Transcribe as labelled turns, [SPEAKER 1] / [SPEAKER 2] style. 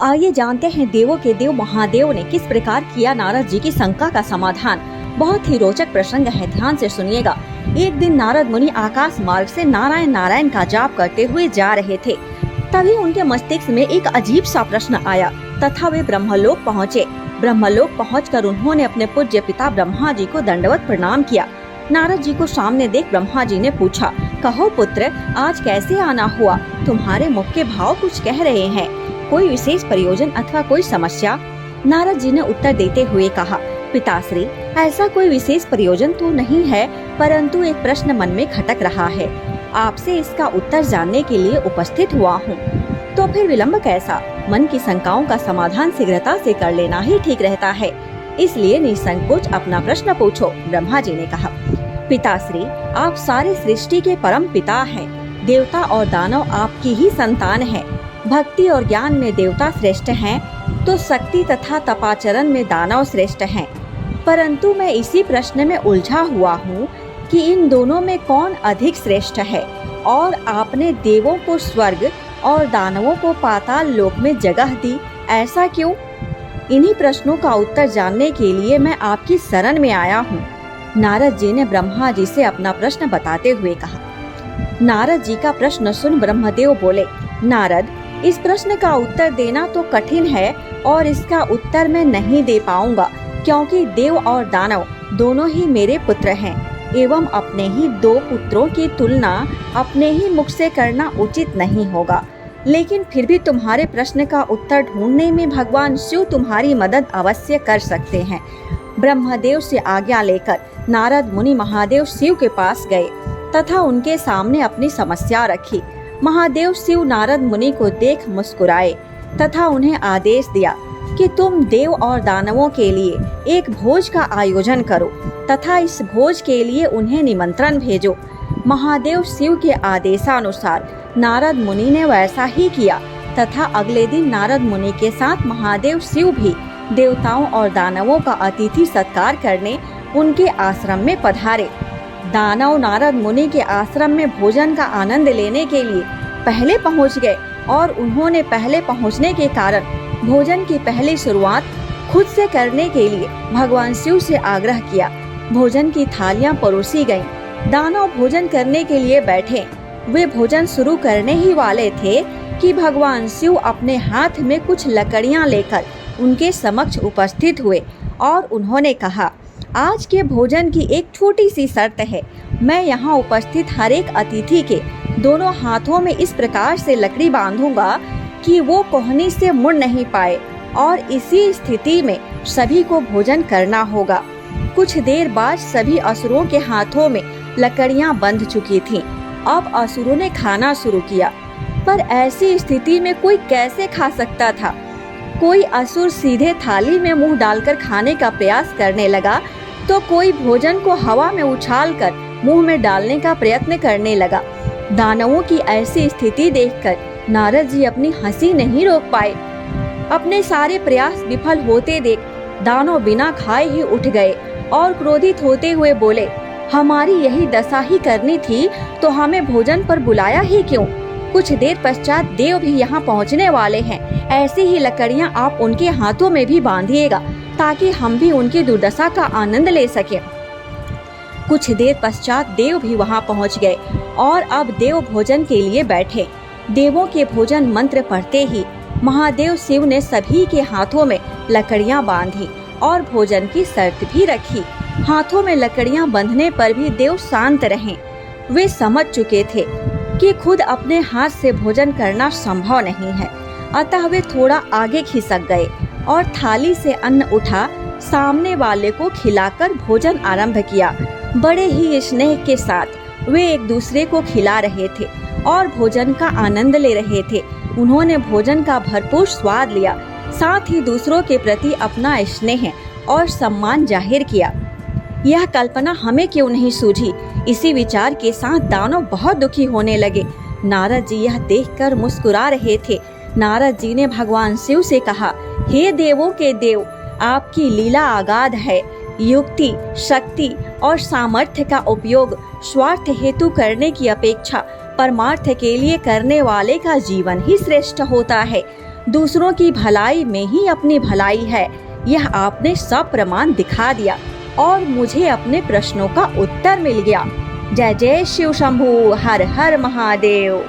[SPEAKER 1] आइए जानते हैं देवों के देव महादेव ने किस प्रकार किया नारद जी की शंका का समाधान। बहुत ही रोचक प्रसंग है, ध्यान से सुनिएगा। एक दिन नारद मुनि आकाश मार्ग से नारायण नारायण का जाप करते हुए जा रहे थे। तभी उनके मस्तिष्क में एक अजीब सा प्रश्न आया तथा वे ब्रह्मलोक पहुँचे। ब्रह्मलोक पहुंचकर उन्होंने अपने पूज्य पिता ब्रह्मा जी को दंडवत प्रणाम किया। नारद जी को सामने देख ब्रह्मा जी ने पूछा, कहो पुत्र, आज कैसे आना हुआ? तुम्हारे मुख के भाव कुछ कह रहे हैं। कोई विशेष प्रयोजन अथवा कोई समस्या? नारद जी ने उत्तर देते हुए कहा, पिताश्री, ऐसा कोई विशेष प्रयोजन तो नहीं है, परंतु एक प्रश्न मन में खटक रहा है। आपसे इसका उत्तर जानने के लिए उपस्थित हुआ हूँ। तो फिर विलंब कैसा? मन की शंकाओं का समाधान शीघ्रता से कर लेना ही ठीक रहता है, इसलिए निसंकोच अपना प्रश्न पूछो। ब्रह्मा जी ने कहा, पिताश्री, आप सारे सृष्टि के परम पिता हैं। देवता और दानव आपकी ही संतान हैं। भक्ति और ज्ञान में देवता श्रेष्ठ हैं, तो शक्ति तथा तपाचरण में दानव श्रेष्ठ हैं। परंतु मैं इसी प्रश्न में उलझा हुआ हूँ कि इन दोनों में कौन अधिक श्रेष्ठ है, और आपने देवों को स्वर्ग और दानवों को पाताल लोक में जगह दी, ऐसा क्यों? इन्हीं प्रश्नों का उत्तर जानने के लिए मैं आपकी शरण में आया हूँ। नारद जी ने ब्रह्मा जी से अपना प्रश्न बताते हुए कहा। नारद जी का प्रश्न सुन ब्रह्मदेव बोले, नारद, इस प्रश्न का उत्तर देना तो कठिन है और इसका उत्तर मैं नहीं दे पाऊंगा, क्योंकि देव और दानव दोनों ही मेरे पुत्र हैं एवं अपने ही दो पुत्रों की तुलना अपने ही मुख से करना उचित नहीं होगा। लेकिन फिर भी तुम्हारे प्रश्न का उत्तर ढूंढने में भगवान शिव तुम्हारी मदद अवश्य कर सकते हैं। ब्रह्मदेव से आज्ञा लेकर नारद मुनि महादेव शिव के पास गए तथा उनके सामने अपनी समस्या रखी। महादेव शिव नारद मुनि को देख मुस्कुराए तथा उन्हें आदेश दिया कि तुम देव और दानवों के लिए एक भोज का आयोजन करो तथा इस भोज के लिए उन्हें निमंत्रण भेजो। महादेव शिव के आदेशानुसार नारद मुनि ने वैसा ही किया तथा अगले दिन नारद मुनि के साथ महादेव शिव भी देवताओं और दानवों का अतिथि सत्कार करने उनके आश्रम में पधारे। दानव नारद मुनि के आश्रम में भोजन का आनंद लेने के लिए पहले पहुंच गए और उन्होंने पहले पहुंचने के कारण भोजन की पहली शुरुआत खुद से करने के लिए भगवान शिव से आग्रह किया। भोजन की थालियां परोसी गईं। दानव भोजन करने के लिए बैठे। वे भोजन शुरू करने ही वाले थे कि भगवान शिव अपने हाथ में कुछ लकड़ियां लेकर उनके समक्ष उपस्थित हुए और उन्होंने कहा, आज के भोजन की एक छोटी सी शर्त है। मैं यहाँ उपस्थित हर एक अतिथि के दोनों हाथों में इस प्रकार से लकड़ी बांधूंगा कि वो कोहनी से मुड़ नहीं पाए, और इसी स्थिति में सभी को भोजन करना होगा। कुछ देर बाद सभी असुरों के हाथों में लकड़ियाँ बंध चुकी थीं। अब असुरों ने खाना शुरू किया, पर ऐसी स्थिति में कोई कैसे खा सकता था? कोई असुर सीधे थाली में मुंह डालकर खाने का प्रयास करने लगा, तो कोई भोजन को हवा में उछालकर मुंह में डालने का प्रयत्न करने लगा। दानवों की ऐसी स्थिति देखकर नारद जी अपनी हंसी नहीं रोक पाए। अपने सारे प्रयास विफल होते देख दानव बिना खाए ही उठ गए और क्रोधित होते हुए बोले, हमारी यही दशा ही करनी थी तो हमें भोजन पर बुलाया ही क्यों? कुछ देर पश्चात देव भी यहाँ पहुँचने वाले हैं। ऐसी ही लकड़ियाँ आप उनके हाथों में भी बांधिएगा ताकि हम भी उनकी दुर्दशा का आनंद ले सकें। कुछ देर पश्चात देव भी वहां पहुंच गए और अब देव भोजन के लिए बैठे। देवों के भोजन मंत्र पढ़ते ही महादेव शिव ने सभी के हाथों में लकड़ियां बांधी और भोजन की शर्त भी रखी। हाथों में लकड़ियां बंधने पर भी देव शांत रहे। वे समझ चुके थे कि खुद अपने हाथ से भोजन करना संभव नहीं है, अतः वे थोड़ा आगे खिसक गए और थाली से अन्न उठा सामने वाले को खिलाकर भोजन आरंभ किया। बड़े ही स्नेह के साथ वे एक दूसरे को खिला रहे थे और भोजन का आनंद ले रहे थे। उन्होंने भोजन का भरपूर स्वाद लिया, साथ ही दूसरों के प्रति अपना स्नेह और सम्मान जाहिर किया। यह कल्पना हमें क्यों नहीं सूझी? इसी विचार के साथ दानव बहुत दुखी होने लगे। नारद जी यह देखकर मुस्कुरा रहे थे। नारद जी ने भगवान शिव से कहा, हे देवों के देव, आपकी लीला अगाध है। युक्ति, शक्ति और सामर्थ्य का उपयोग स्वार्थ हेतु करने की अपेक्षा परमार्थ के लिए करने वाले का जीवन ही श्रेष्ठ होता है। दूसरों की भलाई में ही अपनी भलाई है, यह आपने सब प्रमाण दिखा दिया और मुझे अपने प्रश्नों का उत्तर मिल गया। जय जय शिव शंभू, हर हर महादेव।